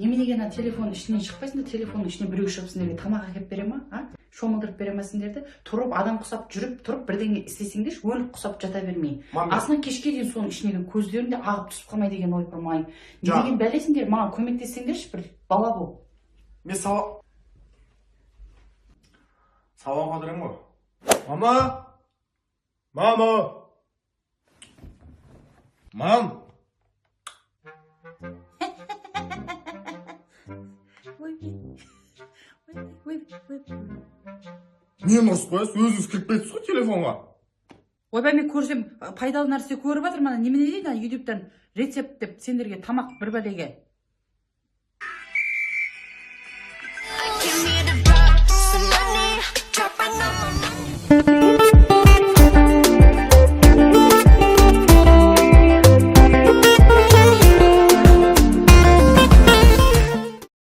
Неменеге ана телефон ішінен шықпайсыңдар, телефонның ішіне біреу шығып сендерге тамақ әкеліп бере ма? Шомылдырып бере ма сендерді? Тұрып, адам құсап жүріп, тұрып бірдеңе істесеңдерші, өліп құсап жата бермей. Асынан кешке дейін соның ішінен көздерінде ағып түсіп қалмай деген ой бар маған. Не деген бәлесіңдер, маған көмектессеңдерші, бір бала бол. Мен сабақ қадырым ғой. Мама! Мама! Мам! Мен ұрысып қоясыз, өзіңіз кіріп кетсіз ғой телефонға. Ойбай, мен көрсем, пайдалы нәрсе көріп жатыр, мана немене дейді, ютубтан рецепт деп сендерге тамақ бір бәлеге. Give me the drop, so I need drop, I know my